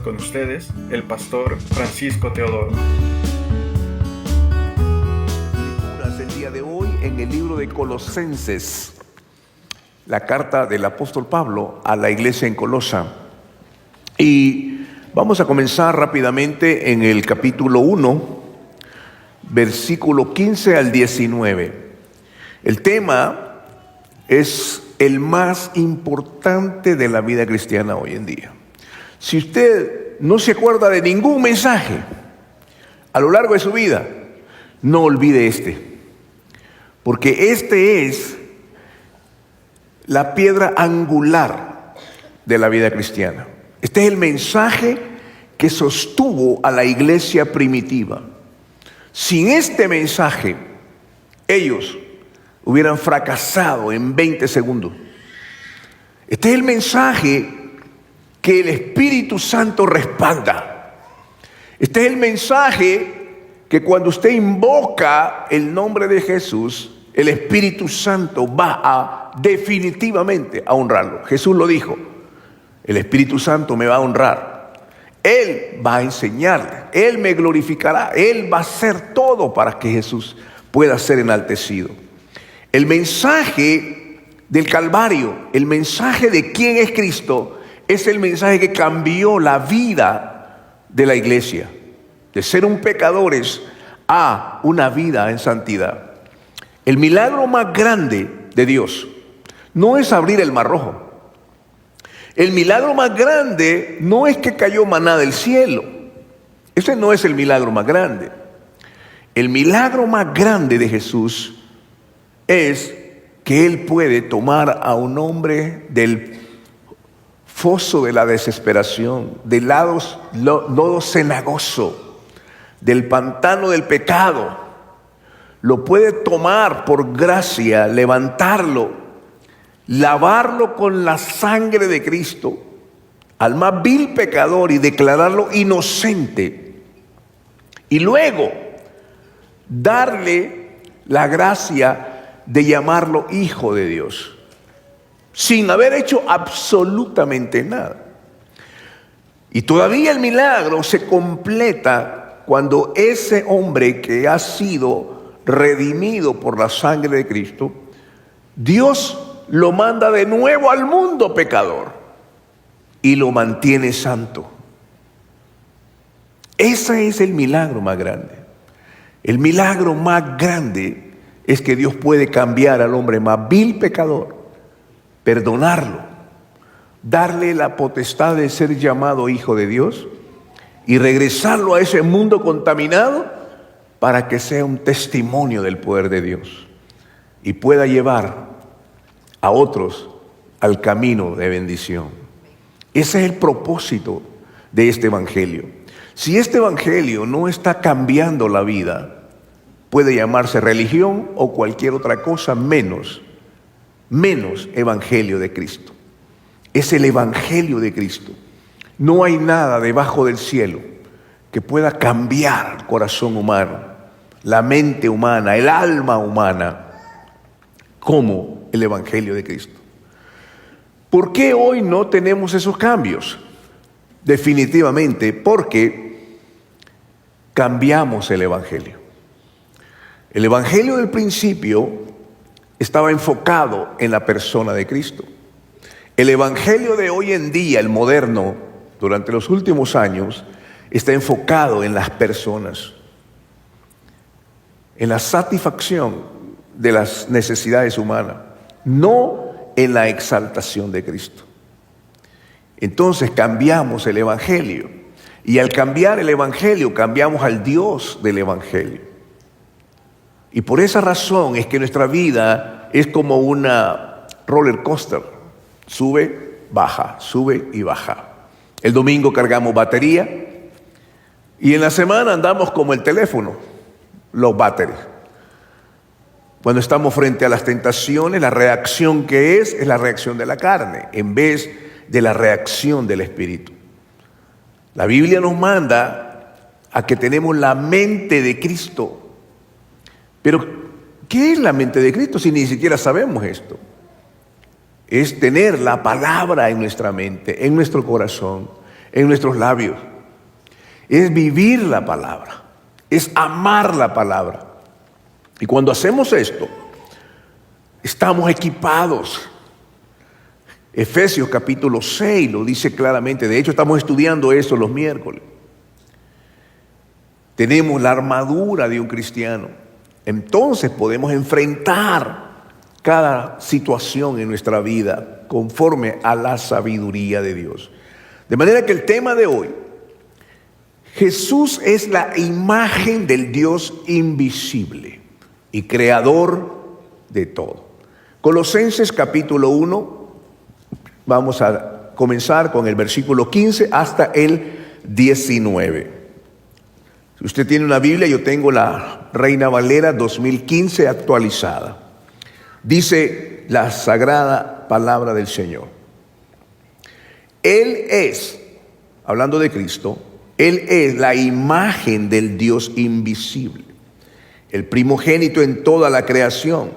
Con ustedes, el pastor Francisco Teodoro. El día de hoy en el libro de Colosenses, la carta del apóstol Pablo a la iglesia en Colosa. Y vamos a comenzar rápidamente en el capítulo 1, versículo 15 al 19. El tema es el más importante de la vida cristiana hoy en día. Si usted no se acuerda de ningún mensaje a lo largo de su vida, no olvide este, porque este es la piedra angular de la vida cristiana. Este es el mensaje que sostuvo a la iglesia primitiva. Sin este mensaje, ellos hubieran fracasado en 20 segundos. Este es el mensaje que el Espíritu Santo respalda. Este es el mensaje que cuando usted invoca el nombre de Jesús, el Espíritu Santo va definitivamente a honrarlo. Jesús lo dijo: el Espíritu Santo me va a honrar. Él va a enseñarle, Él me glorificará, Él va a hacer todo para que Jesús pueda ser enaltecido. El mensaje del Calvario, el mensaje de quién es Cristo, es el mensaje que cambió la vida de la iglesia, de ser un pecadores a una vida en santidad. El milagro más grande de Dios no es abrir el Mar Rojo. El milagro más grande no es que cayó maná del cielo. Ese no es el milagro más grande. El milagro más grande de Jesús es que Él puede tomar a un hombre del foso de la desesperación, del lodo cenagoso, del pantano del pecado. Lo puede tomar por gracia, levantarlo, lavarlo con la sangre de Cristo, al más vil pecador, y declararlo inocente. Y luego darle la gracia de llamarlo hijo de Dios, sin haber hecho absolutamente nada. Y todavía el milagro se completa cuando ese hombre que ha sido redimido por la sangre de Cristo, Dios lo manda de nuevo al mundo pecador y lo mantiene santo. Ese es el milagro más grande. El milagro más grande es que Dios puede cambiar al hombre más vil pecador, perdonarlo, darle la potestad de ser llamado hijo de Dios y regresarlo a ese mundo contaminado para que sea un testimonio del poder de Dios y pueda llevar a otros al camino de bendición. Ese es el propósito de este evangelio. Si este evangelio no está cambiando la vida, puede llamarse religión o cualquier otra cosa menos evangelio de Cristo. Es el evangelio de Cristo. No hay nada debajo del cielo que pueda cambiar el corazón humano, la mente humana, el alma humana, como el evangelio de Cristo. ¿Por qué hoy no tenemos esos cambios? Definitivamente porque cambiamos el evangelio. El evangelio del principio estaba enfocado en la persona de Cristo. El evangelio de hoy en día, el moderno, durante los últimos años, está enfocado en las personas, en la satisfacción de las necesidades humanas, no en la exaltación de Cristo. Entonces cambiamos el evangelio, y al cambiar el evangelio cambiamos al Dios del evangelio. Y por esa razón es que nuestra vida es como una roller coaster. Sube, baja, sube y baja. El domingo cargamos batería y en la semana andamos como el teléfono, los batteries. Cuando estamos frente a las tentaciones, la reacción que es la reacción de la carne en vez de la reacción del Espíritu. La Biblia nos manda a que tenemos la mente de Cristo. Pero, ¿qué es la mente de Cristo si ni siquiera sabemos esto? Es tener la palabra en nuestra mente, en nuestro corazón, en nuestros labios. Es vivir la palabra, es amar la palabra. Y cuando hacemos esto, estamos equipados. Efesios capítulo 6 lo dice claramente. De hecho, estamos estudiando eso los miércoles. Tenemos la armadura de un cristiano. Entonces podemos enfrentar cada situación en nuestra vida conforme a la sabiduría de Dios. De manera que el tema de hoy, Jesús es la imagen del Dios invisible y creador de todo. Colosenses capítulo 1, vamos a comenzar con el versículo 15 hasta el 19. Si usted tiene una Biblia, yo tengo la Reina Valera 2015 actualizada. Dice la sagrada palabra del Señor. Él es, hablando de Cristo, Él es la imagen del Dios invisible, el primogénito en toda la creación,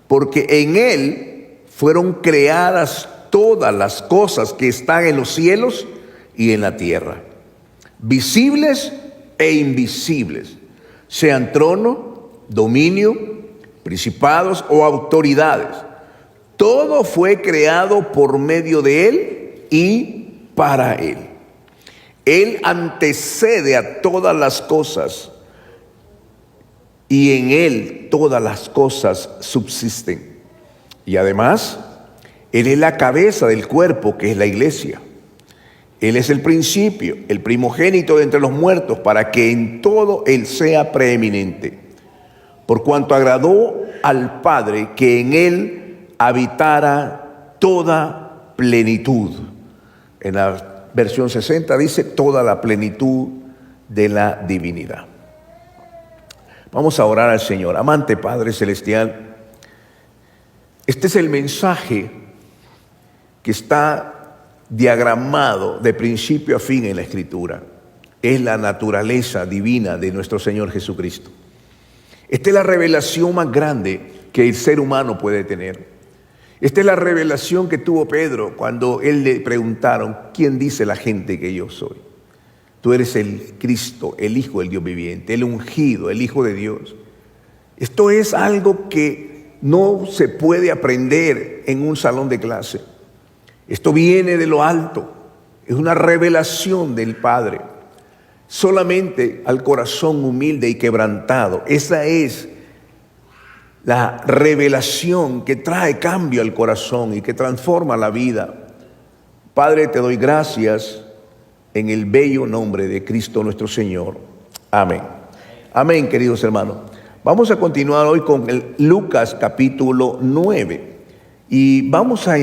porque en Él fueron creadas todas las cosas que están en los cielos y en la tierra, visibles e invisibles, sean trono, dominio, principados o autoridades. Todo fue creado por medio de Él y para Él. Él antecede a todas las cosas y en Él todas las cosas subsisten. Y además, Él es la cabeza del cuerpo, que es la iglesia. Él es el principio, el primogénito de entre los muertos, para que en todo Él sea preeminente. Por cuanto agradó al Padre que en Él habitara toda plenitud. En la versión 60 dice toda la plenitud de la divinidad. Vamos a orar al Señor. Amante Padre Celestial, este es el mensaje que está diagramado de principio a fin en la Escritura. Es la naturaleza divina de nuestro Señor Jesucristo. Esta es la revelación más grande que el ser humano puede tener. Esta es la revelación que tuvo Pedro cuando él le preguntaron: ¿quién dice la gente que yo soy? Tú eres el Cristo, el Hijo del Dios viviente, el ungido, el Hijo de Dios. Esto es algo que no se puede aprender en un salón de clase. Esto viene de lo alto, es una revelación del Padre. Solamente al corazón humilde y quebrantado. Esa es la revelación que trae cambio al corazón y que transforma la vida. Padre, te doy gracias en el bello nombre de Cristo nuestro Señor. Amén. Amén, queridos hermanos. Vamos a continuar hoy con el Lucas capítulo 9 y vamos a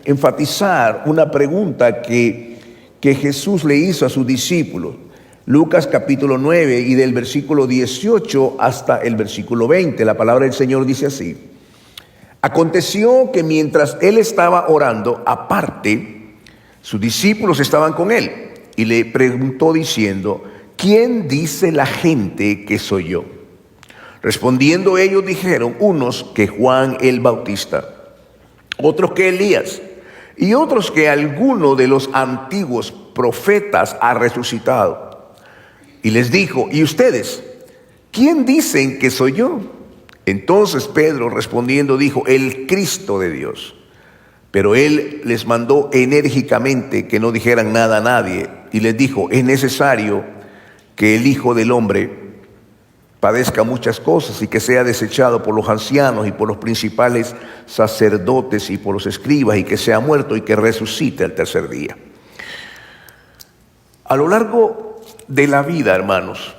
enfatizar una pregunta que Jesús le hizo a sus discípulos. Lucas capítulo 9 y del versículo 18 hasta el versículo 20, la palabra del Señor dice así: aconteció que mientras él estaba orando aparte, sus discípulos estaban con él y le preguntó diciendo: ¿quién dice la gente que soy yo? Respondiendo ellos dijeron, unos que Juan el Bautista, otros que Elías y otros que alguno de los antiguos profetas ha resucitado. Y les dijo: ¿y ustedes? ¿Quién dicen que soy yo? Entonces Pedro respondiendo dijo: el Cristo de Dios. Pero él les mandó enérgicamente que no dijeran nada a nadie y les dijo: es necesario que el Hijo del Hombre padezca muchas cosas y que sea desechado por los ancianos y por los principales sacerdotes y por los escribas, y que sea muerto y que resucite al tercer día. A lo largo de la vida, hermanos,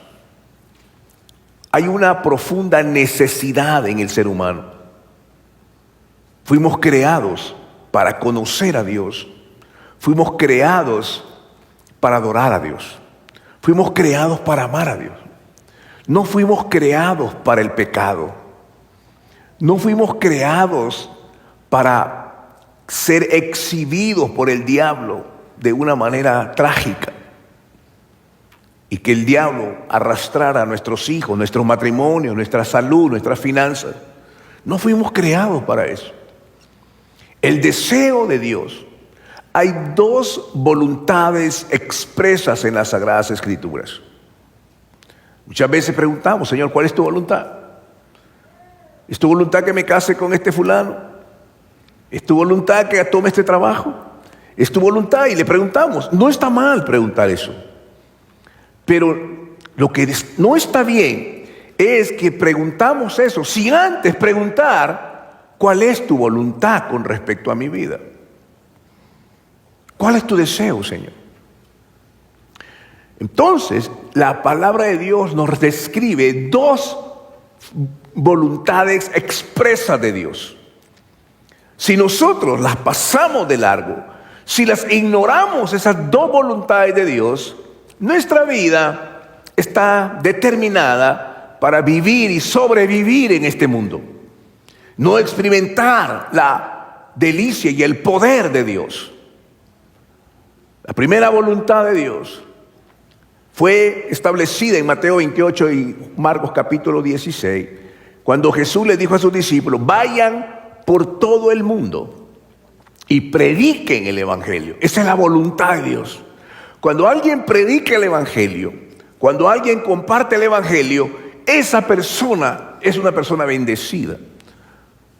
hay una profunda necesidad en el ser humano. Fuimos creados para conocer a Dios. Fuimos creados para adorar a Dios. Fuimos creados para amar a Dios. No fuimos creados para el pecado. No fuimos creados para ser exhibidos por el diablo de una manera trágica y que el diablo arrastrara a nuestros hijos, nuestros matrimonios, nuestra salud, nuestras finanzas. No fuimos creados para eso. El deseo de Dios hay dos voluntades expresas en las Sagradas Escrituras. Muchas veces preguntamos, Señor, ¿cuál es tu voluntad? ¿Es tu voluntad que me case con este fulano? ¿Es tu voluntad que tome este trabajo? ¿Es tu voluntad? Y le preguntamos. No está mal preguntar eso. Pero lo que no está bien es que preguntamos eso sin antes preguntar cuál es tu voluntad con respecto a mi vida. ¿Cuál es tu deseo, Señor? Entonces, la palabra de Dios nos describe dos voluntades expresas de Dios. Si nosotros las pasamos de largo, si las ignoramos, esas dos voluntades de Dios, nuestra vida está determinada para vivir y sobrevivir en este mundo. No experimentar la delicia y el poder de Dios. La primera voluntad de Dios fue establecida en Mateo 28 y Marcos capítulo 16, cuando Jesús le dijo a sus discípulos: vayan por todo el mundo y prediquen el Evangelio. Esa es la voluntad de Dios. Cuando alguien predica el Evangelio, cuando alguien comparte el Evangelio, esa persona es una persona bendecida.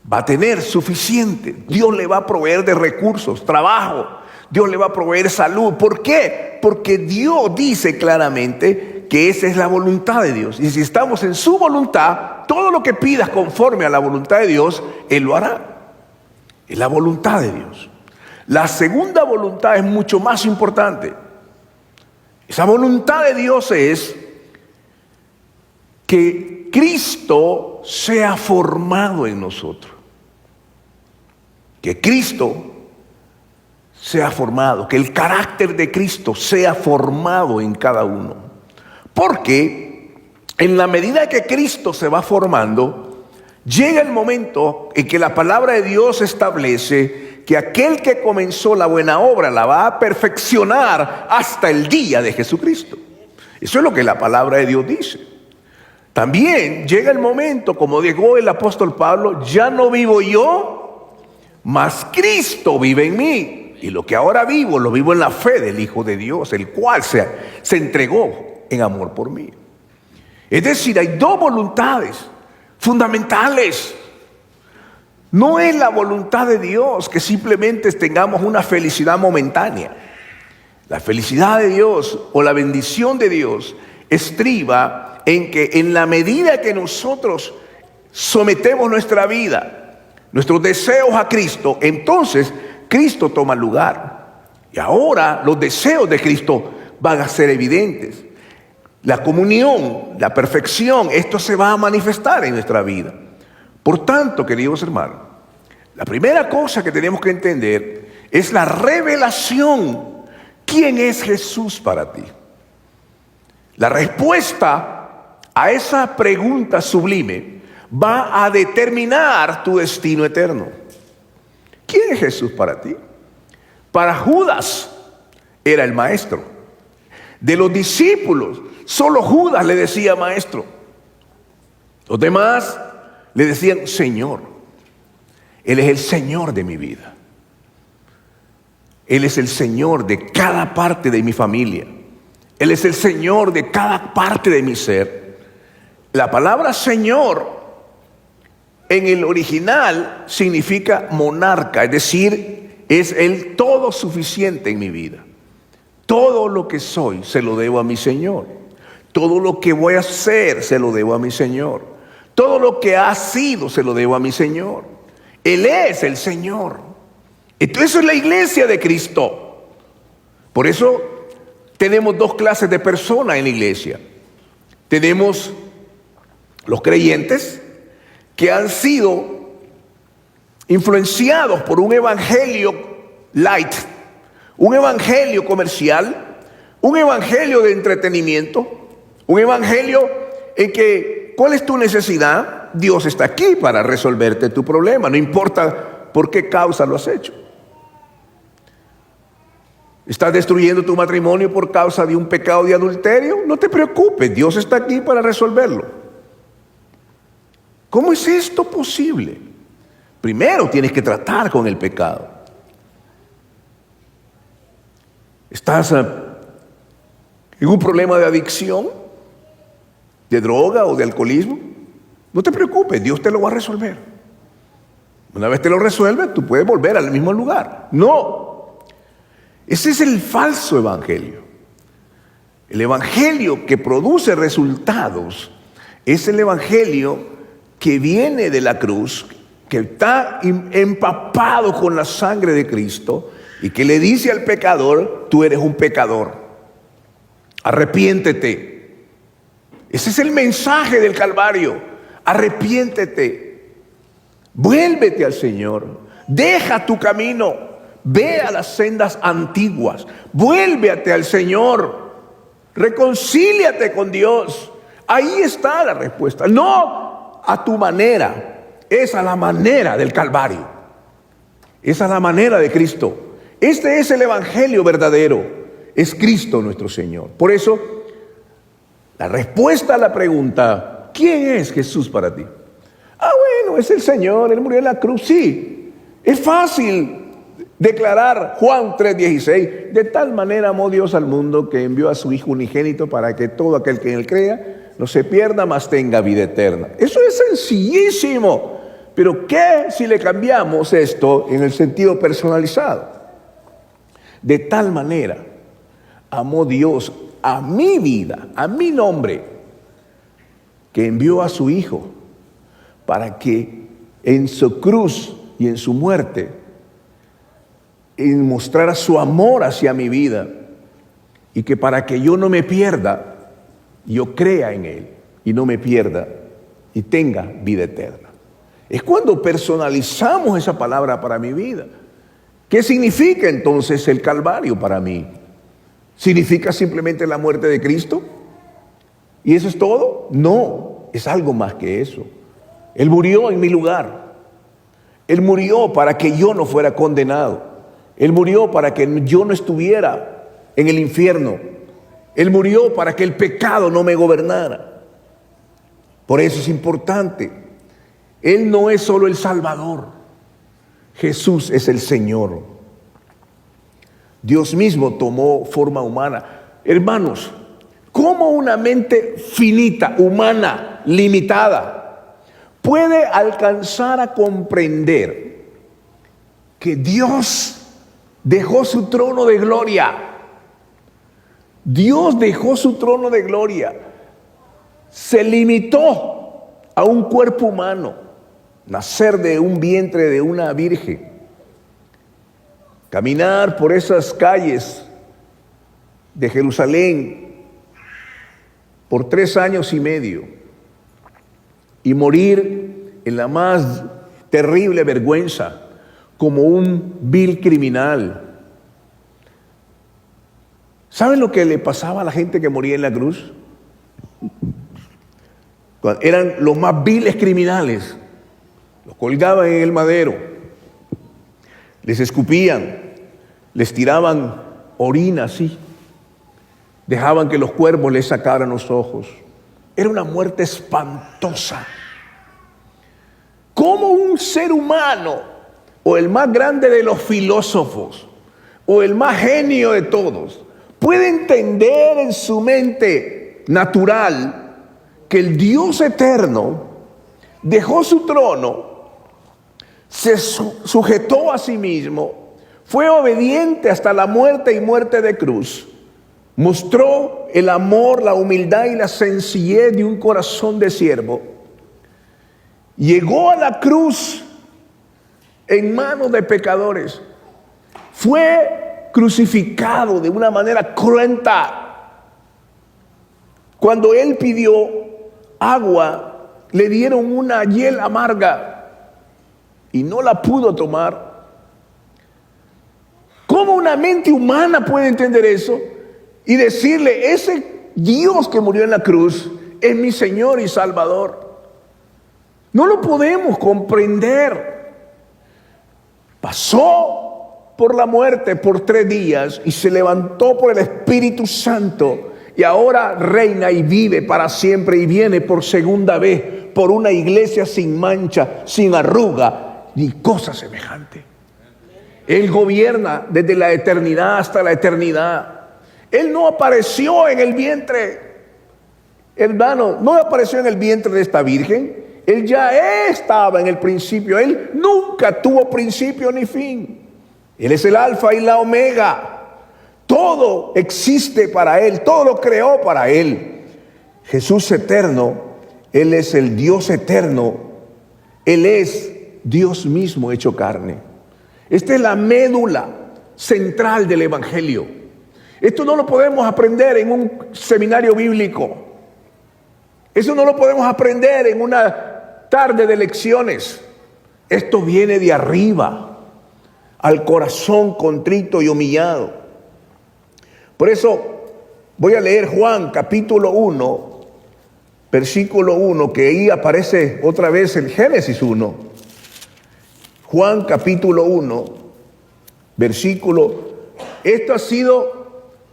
Va a tener suficiente. Dios le va a proveer de recursos, trabajo. Dios le va a proveer salud. ¿Por qué? Porque Dios dice claramente que esa es la voluntad de Dios. Y si estamos en su voluntad, todo lo que pidas conforme a la voluntad de Dios, Él lo hará. Es la voluntad de Dios. La segunda voluntad es mucho más importante. Esa voluntad de Dios es que Cristo sea formado en nosotros. Que Cristo sea formado, que el carácter de Cristo sea formado en cada uno. Porque en la medida que Cristo se va formando, llega el momento en que la palabra de Dios establece que aquel que comenzó la buena obra la va a perfeccionar hasta el día de Jesucristo. Eso es lo que la palabra de Dios dice. También llega el momento, como dijo el apóstol Pablo: ya no vivo yo, mas Cristo vive en mí. Y lo que ahora vivo, lo vivo en la fe del Hijo de Dios, el cual se entregó en amor por mí. Es decir, hay dos voluntades fundamentales. No es la voluntad de Dios que simplemente tengamos una felicidad momentánea. La felicidad de Dios o la bendición de Dios estriba en que en la medida que nosotros sometemos nuestra vida, nuestros deseos a Cristo, entonces Cristo toma lugar. Y ahora los deseos de Cristo van a ser evidentes. La comunión, la perfección, esto se va a manifestar en nuestra vida. Por tanto, queridos hermanos, la primera cosa que tenemos que entender es la revelación. ¿Quién es Jesús para ti? La respuesta a esa pregunta sublime va a determinar tu destino eterno. ¿Quién es Jesús para ti? Para Judas era el maestro. De los discípulos, solo Judas le decía maestro. Los demás le decían Señor. Él es el Señor de mi vida. Él es el Señor de cada parte de mi familia. Él es el Señor de cada parte de mi ser. La palabra Señor en el original significa monarca, es decir, es el todo suficiente en mi vida. Todo lo que soy se lo debo a mi Señor. Todo lo que voy a hacer se lo debo a mi Señor. Todo lo que ha sido se lo debo a mi Señor. Él es el Señor. Entonces eso es la iglesia de Cristo. Por eso tenemos dos clases de personas en la iglesia. Tenemos los creyentes que han sido influenciados por un evangelio light, un evangelio comercial, un evangelio de entretenimiento, un evangelio en que, ¿cuál es tu necesidad? Dios está aquí para resolverte tu problema, no importa por qué causa lo has hecho. ¿Estás destruyendo tu matrimonio por causa de un pecado de adulterio? No te preocupes, Dios está aquí para resolverlo. ¿Cómo es esto posible? Primero tienes que tratar con el pecado. ¿Estás en un problema de adicción, de droga o de alcoholismo? No te preocupes, Dios te lo va a resolver. Una vez te lo resuelve, tú puedes volver al mismo lugar. No, ese es el falso evangelio. El evangelio que produce resultados es el evangelio que viene de la cruz, que está empapado con la sangre de Cristo y que le dice al pecador: tú eres un pecador, arrepiéntete. Ese es el mensaje del Calvario: arrepiéntete, vuélvete al Señor, deja tu camino, ve a las sendas antiguas, vuélvete al Señor, reconcíliate con Dios. Ahí está la respuesta, no a tu manera. Esa es la manera del Calvario. Esa es la manera de Cristo. Este es el evangelio verdadero. Es Cristo nuestro Señor. Por eso, la respuesta a la pregunta: ¿quién es Jesús para ti? Bueno, es el Señor, Él murió en la cruz. Sí, es fácil declarar Juan 3:16: de tal manera amó Dios al mundo que envió a su Hijo unigénito para que todo aquel que en Él crea no se pierda, mas tenga vida eterna. Eso es sencillísimo. Pero ¿qué si le cambiamos esto en el sentido personalizado? De tal manera amó Dios a mi vida, a mi nombre, que envió a su Hijo para que en su cruz y en su muerte mostrara su amor hacia mi vida, y que para que yo no me pierda, yo crea en Él y no me pierda y tenga vida eterna. Es cuando personalizamos esa palabra para mi vida. ¿Qué significa entonces el Calvario para mí? ¿Significa simplemente la muerte de Cristo? ¿Y eso es todo? No, es algo más que eso. Él murió en mi lugar. Él murió para que yo no fuera condenado. Él murió para que yo no estuviera en el infierno. Él murió para que el pecado no me gobernara. Por eso es importante. Él no es solo el Salvador. Jesús es el Señor. Dios mismo tomó forma humana. Hermanos, ¿cómo una mente finita, humana, limitada, puede alcanzar a comprender que Dios dejó su trono de gloria? Dios dejó su trono de gloria. Se limitó a un cuerpo humano. Nacer de un vientre de una virgen, caminar por esas calles de Jerusalén por 3 años y medio y morir en la más terrible vergüenza como un vil criminal. ¿Saben lo que le pasaba a la gente que moría en la cruz? Eran los más viles criminales. Los colgaban en el madero, les escupían, les tiraban orina así, dejaban que los cuervos les sacaran los ojos. Era una muerte espantosa. ¿Cómo un ser humano, o el más grande de los filósofos, o el más genio de todos, puede entender en su mente natural que el Dios eterno dejó su trono, se sujetó a sí mismo, fue obediente hasta la muerte y muerte de cruz, mostró el amor, la humildad y la sencillez de un corazón de siervo, llegó a la cruz en manos de pecadores, fue crucificado de una manera cruenta. Cuando Él pidió agua, le dieron una hiel amarga y no la pudo tomar. ¿Cómo una mente humana puede entender eso y decirle: ese Dios que murió en la cruz es mi Señor y Salvador? No lo podemos comprender. Pasó por la muerte por 3 días y se levantó por el Espíritu Santo, y ahora reina y vive para siempre, y viene por segunda vez por una iglesia sin mancha, sin arruga ni cosa semejante. Él gobierna desde la eternidad hasta la eternidad. Él no apareció en el vientre, hermano, no apareció en el vientre de esta virgen. Él ya estaba en el principio. Él nunca tuvo principio ni fin. Él es el alfa y la omega. Todo existe para Él, todo lo creó para Él. Jesús eterno, Él es el Dios eterno. Él es Dios mismo hecho carne. Esta es la médula central del Evangelio. Esto no lo podemos aprender en un seminario bíblico. Eso no lo podemos aprender en una tarde de lecciones. Esto viene de arriba, al corazón contrito y humillado. Por eso voy a leer Juan capítulo 1, versículo 1, que ahí aparece otra vez el Génesis 1. Juan capítulo 1, versículo. Esto ha sido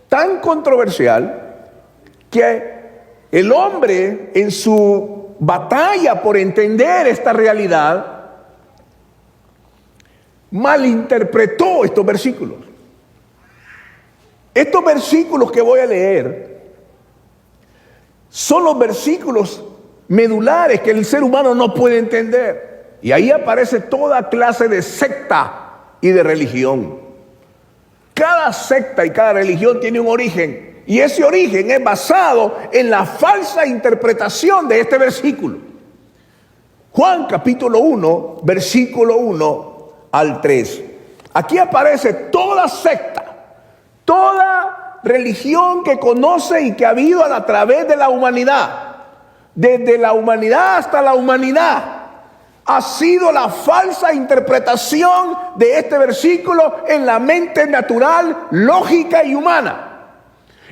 tan controversial que el hombre, en su batalla por entender esta realidad, malinterpretó estos versículos. Estos versículos que voy a leer son los versículos medulares que el ser humano no puede entender. Y ahí aparece toda clase de secta y de religión. Cada secta y cada religión tiene un origen. Y ese origen es basado en la falsa interpretación de este versículo. Juan capítulo 1, versículo 1 al 3. Aquí aparece toda secta, toda religión que conoce y que ha habido a través de la humanidad. Desde la humanidad hasta la humanidad. Ha sido la falsa interpretación de este versículo en la mente natural, lógica y humana.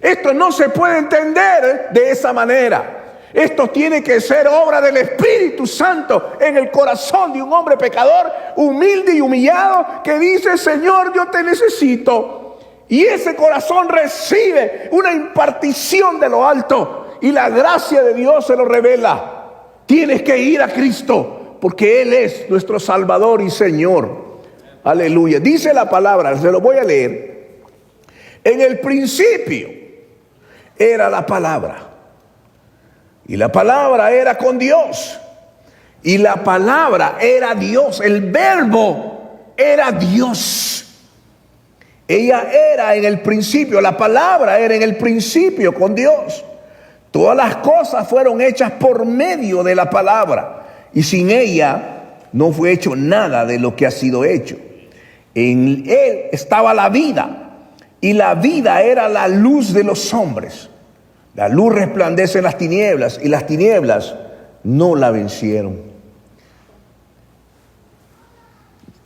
Esto no se puede entender de esa manera. Esto tiene que ser obra del Espíritu Santo en el corazón de un hombre pecador, humilde y humillado, que dice: Señor, yo te necesito. Y ese corazón recibe una impartición de lo alto y la gracia de Dios se lo revela. Tienes que ir a Cristo, porque Él es nuestro Salvador y Señor. Aleluya. Dice la palabra, se lo voy a leer. En el principio era la palabra, y la palabra era con Dios, y la palabra era Dios. El verbo era Dios. Ella era en el principio, la palabra era en el principio con Dios. Todas las cosas fueron hechas por medio de la palabra, y sin ella no fue hecho nada de lo que ha sido hecho. En Él estaba la vida, y la vida era la luz de los hombres. La luz resplandece en las tinieblas, y las tinieblas no la vencieron.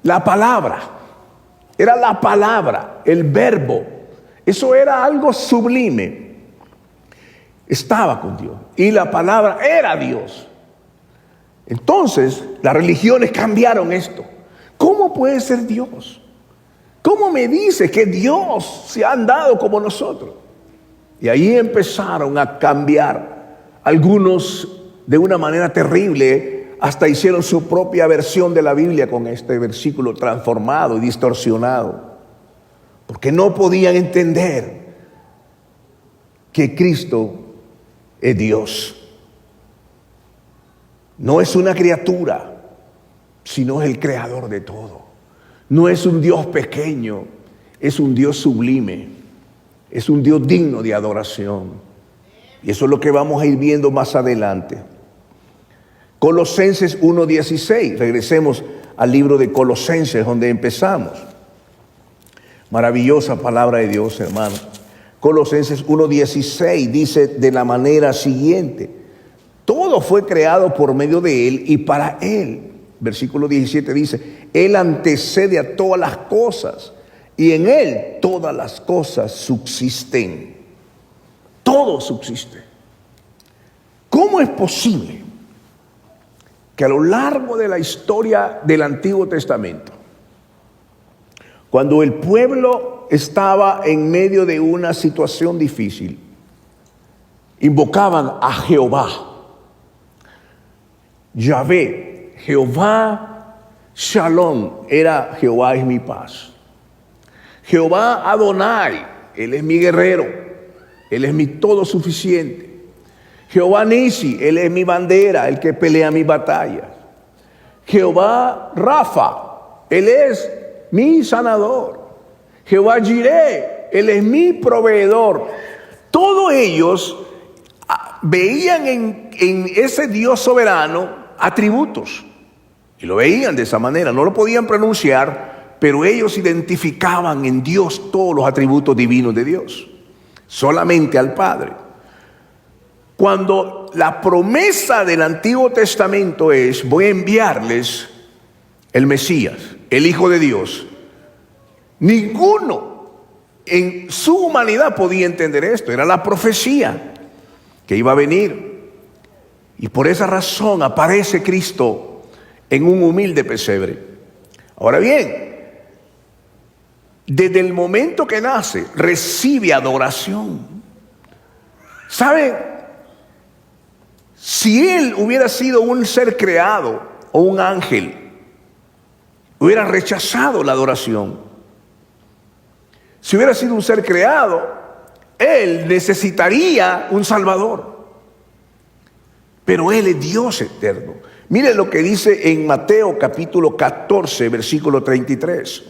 La palabra, era la palabra, el verbo. Eso era algo sublime. Estaba con Dios, y la palabra era Dios. Entonces, las religiones cambiaron esto. ¿Cómo puede ser Dios? ¿Cómo me dice que Dios se ha andado como nosotros? Y ahí empezaron a cambiar. Algunos de una manera terrible, hasta hicieron su propia versión de la Biblia con este versículo transformado y distorsionado, porque no podían entender que Cristo es Dios. No es una criatura, sino es el creador de todo. No es un Dios pequeño, es un Dios sublime. Es un Dios digno de adoración. Y eso es lo que vamos a ir viendo más adelante. Colosenses 1:16. Regresemos al libro de Colosenses, donde empezamos. Maravillosa palabra de Dios, hermano. Colosenses 1:16 dice de la manera siguiente: todo fue creado por medio de Él y para Él. Versículo 17 dice: Él antecede a todas las cosas, y en Él todas las cosas subsisten. Todo subsiste. ¿Cómo es posible que a lo largo de la historia del Antiguo Testamento, cuando el pueblo estaba en medio de una situación difícil, invocaban a Jehová, Yahvé, Jehová Shalom, era Jehová es mi paz? Jehová Adonai, Él es mi guerrero, Él es mi todo suficiente. Jehová Nisi, Él es mi bandera, el que pelea mis batallas. Jehová Rafa, Él es mi sanador. Jehová Jireh, Él es mi proveedor. Todos ellos veían en ese Dios soberano atributos. Y lo veían de esa manera. No lo podían pronunciar, pero ellos identificaban en Dios todos los atributos divinos de Dios. Solamente al Padre. Cuando la promesa del Antiguo Testamento es: voy a enviarles el Mesías, el Hijo de Dios, ninguno en su humanidad podía entender esto. Era la profecía que iba a venir. Y por esa razón aparece Cristo en un humilde pesebre. Ahora bien, desde el momento que nace, recibe adoración. ¿Sabe? Si él hubiera sido un ser creado o un ángel, hubiera rechazado la adoración. Si hubiera sido un ser creado, él necesitaría un Salvador. Pero él es Dios eterno. Mire lo que dice en Mateo capítulo 14, versículo 33.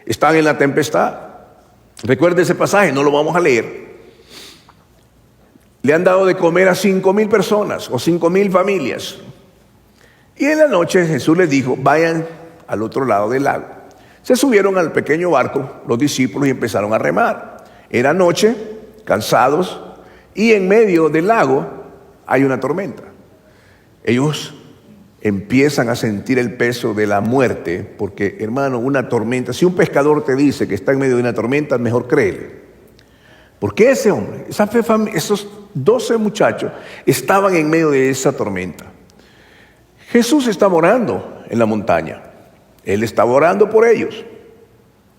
Están en la tempestad. Recuerde ese pasaje, no lo vamos a leer. Le han dado de comer a 5,000 personas o 5,000 familias. Y en la noche Jesús les dijo: vayan al otro lado del lago. Se subieron al pequeño barco los discípulos y empezaron a remar. Era noche, cansados, y en medio del lago hay una tormenta. Ellos empiezan a sentir el peso de la muerte, porque, hermano, una tormenta, si un pescador te dice que está en medio de una tormenta, mejor créele. Porque ese hombre, esos 12 muchachos estaban en medio de esa tormenta. Jesús estaba orando en la montaña. Él estaba orando por ellos.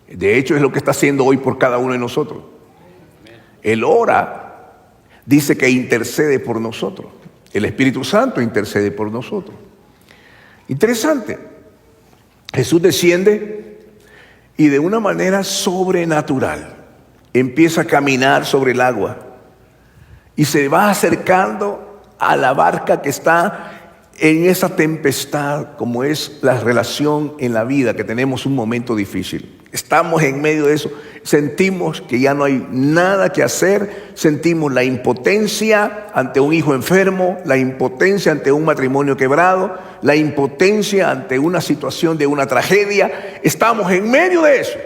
De hecho, es lo que está haciendo hoy por cada uno de nosotros. Él ora, dice que intercede por nosotros. El Espíritu Santo intercede por nosotros. Interesante. Jesús desciende y de una manera sobrenatural empieza a caminar sobre el agua y se va acercando a la barca que está en esa tempestad, como es la relación en la vida, que tenemos un momento difícil. Estamos en medio de eso, sentimos que ya no hay nada que hacer, sentimos la impotencia ante un hijo enfermo, la impotencia ante un matrimonio quebrado, la impotencia ante una situación de una tragedia. Estamos en medio de eso.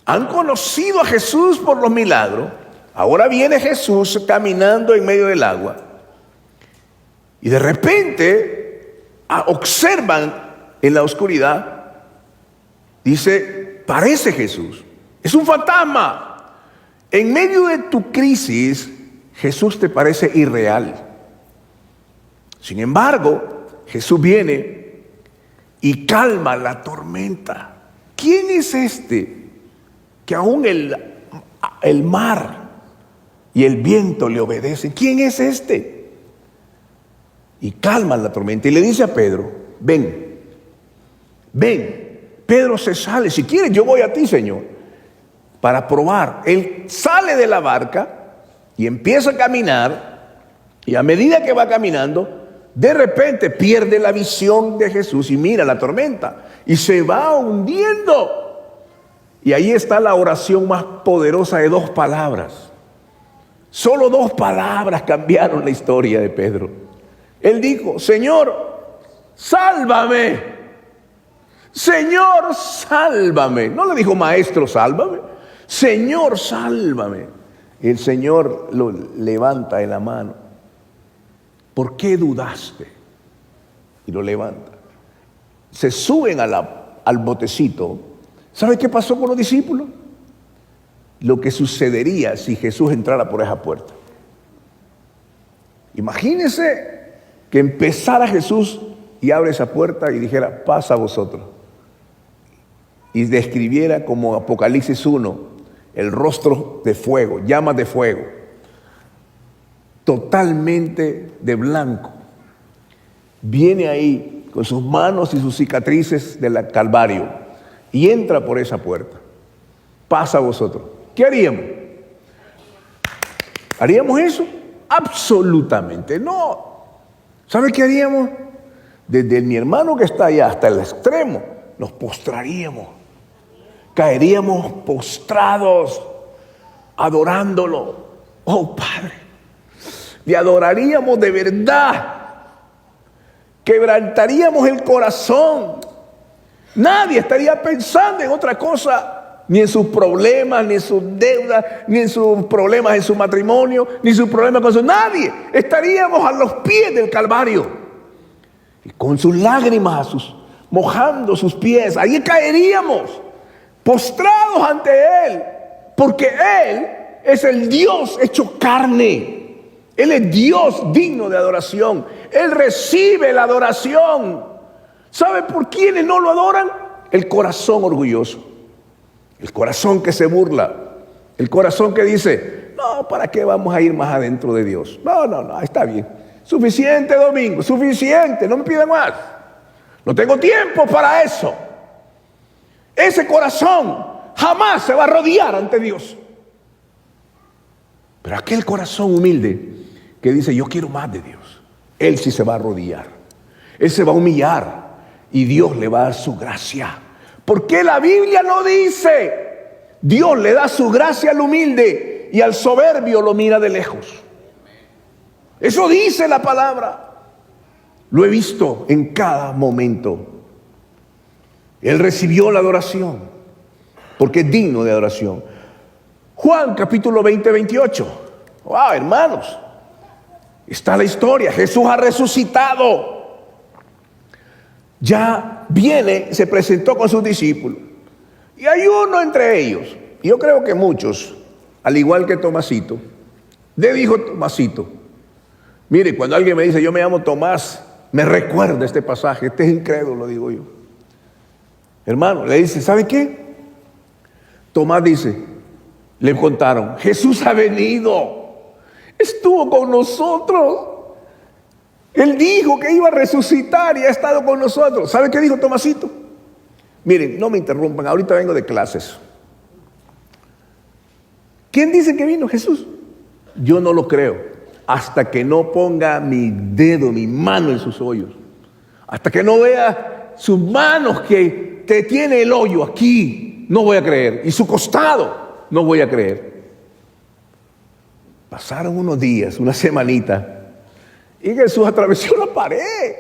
Han conocido a Jesús por los milagros. Ahora viene Jesús caminando en medio del agua. Y de repente observan en la oscuridad. Dice: parece Jesús. Es un fantasma. En medio de tu crisis, Jesús te parece irreal. Sin embargo, Jesús viene y calma la tormenta. ¿Quién es este que aún el mar y el viento le obedecen? ¿Quién es este? Y calma la tormenta y le dice a Pedro: ven, ven. Pedro se sale: si quieres yo voy a ti, Señor, para probar. Él sale de la barca y empieza a caminar, y a medida que va caminando, de repente pierde la visión de Jesús y mira la tormenta y se va hundiendo. Y ahí está la oración más poderosa de 2 palabras. Solo 2 palabras cambiaron la historia de Pedro. Él dijo: Señor, sálvame. Señor, sálvame. No le dijo: Maestro, sálvame. Señor, sálvame. El Señor lo levanta en la mano. ¿Por qué dudaste? Y lo levanta. Se suben al botecito. ¿Sabe qué pasó con los discípulos? Lo que sucedería si Jesús entrara por esa puerta. Imagínense que empezara Jesús y abre esa puerta y dijera: pasa a vosotros. Y describiera como Apocalipsis 1, el rostro de fuego, llamas de fuego, totalmente de blanco. Viene ahí con sus manos y sus cicatrices del Calvario y entra por esa puerta, pasa a vosotros, ¿qué haríamos? ¿Haríamos eso? Absolutamente no. ¿Sabe qué haríamos? Desde mi hermano que está allá hasta el extremo, nos postraríamos, caeríamos postrados, adorándolo. Oh Padre, le adoraríamos de verdad, quebrantaríamos el corazón. Nadie estaría pensando en otra cosa, ni en sus problemas, ni en sus deudas, ni en sus problemas en su matrimonio, ni sus problemas con su... Nadie. Estaríamos a los pies del Calvario, y con sus lágrimas, mojando sus pies. Allí caeríamos, postrados ante Él, porque Él es el Dios hecho carne. Él es Dios digno de adoración. Él recibe la adoración. ¿Sabe por quiénes no lo adoran? El corazón orgulloso, el corazón que se burla, el corazón que dice: no, ¿para qué vamos a ir más adentro de Dios? No, está bien, suficiente domingo, suficiente, no me pidan más, no tengo tiempo para eso. Ese corazón jamás se va a arrodillar ante Dios. Pero aquel corazón humilde que dice: yo quiero más de Dios, él sí se va a arrodillar, él se va a humillar, y Dios le va a dar su gracia. Porque la Biblia no dice: Dios le da su gracia al humilde y al soberbio lo mira de lejos. Eso dice la palabra. Lo he visto en cada momento. Él recibió la adoración porque es digno de adoración. Juan capítulo 20, 28. Wow, hermanos, está la historia. Jesús ha resucitado. Ya viene, se presentó con sus discípulos. Y hay uno entre ellos, y yo creo que muchos, al igual que Tomasito, le dijo Tomasito: mire, cuando alguien me dice yo me llamo Tomás, me recuerda este pasaje, este es incrédulo, digo yo. Hermano, le dice: ¿sabe qué? Tomás dice, le contaron: Jesús ha venido, estuvo con nosotros. Él dijo que iba a resucitar y ha estado con nosotros. ¿Sabe qué dijo Tomasito? Miren, no me interrumpan, ahorita vengo de clases. ¿Quién dice que vino? Jesús. Yo no lo creo hasta que no ponga mi dedo, mi mano en sus hoyos. Hasta que no vea sus manos que tiene el hoyo aquí, no voy a creer. Y su costado, no voy a creer. Pasaron unos días, una semanita, y Jesús atravesó la pared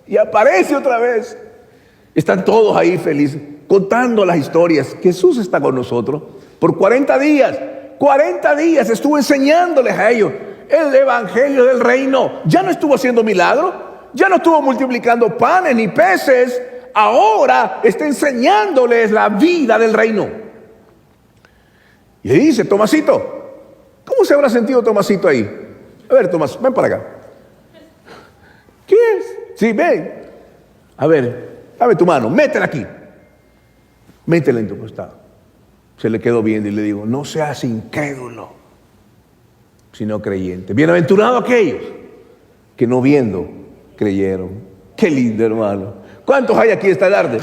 y aparece otra vez. Están todos ahí felices, contando las historias. Jesús está con nosotros por 40 días. 40 días estuvo enseñándoles a ellos el evangelio del reino. Ya no estuvo haciendo milagros, ya no estuvo multiplicando panes ni peces. Ahora está enseñándoles la vida del reino. Y le dice: Tomasito, ¿cómo se habrá sentido Tomasito ahí? A ver, Tomás, ven para acá. ¿Qué es? Sí, ven. A ver, dame tu mano, métela aquí. Métela en tu costado. Se le quedó viendo y le digo: no seas incrédulo, sino creyente. Bienaventurados aquellos que no viendo creyeron. Qué lindo, hermano. ¿Cuántos hay aquí esta tarde?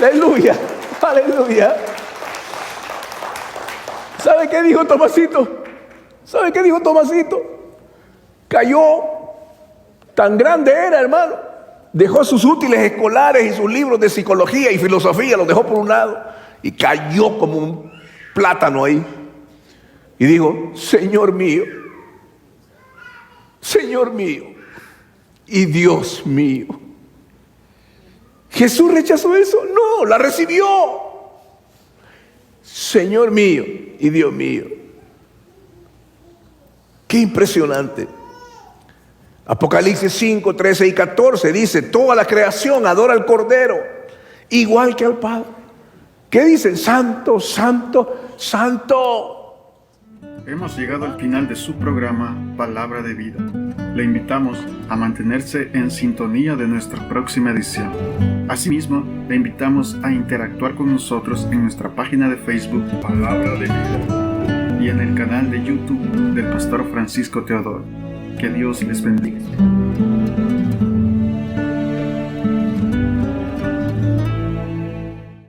Aleluya, aleluya. ¿Sabe qué dijo Tomasito? ¿Sabe qué dijo Tomasito? Cayó. Tan grande era, hermano. Dejó sus útiles escolares y sus libros de psicología y filosofía, los dejó por un lado y cayó como un plátano ahí. Y dijo: Señor mío y Dios mío. ¿Jesús rechazó eso? No, la recibió. Señor mío y Dios mío. Qué impresionante. Apocalipsis 5, 13 y 14 dice: toda la creación adora al Cordero, igual que al Padre. ¿Qué dicen? Santo, santo, santo. Hemos llegado al final de su programa Palabra de Vida. Le invitamos a mantenerse en sintonía de nuestra próxima edición. Asimismo, le invitamos a interactuar con nosotros en nuestra página de Facebook Palabra de Vida y en el canal de YouTube del Pastor Francisco Teodoro. Que Dios les bendiga.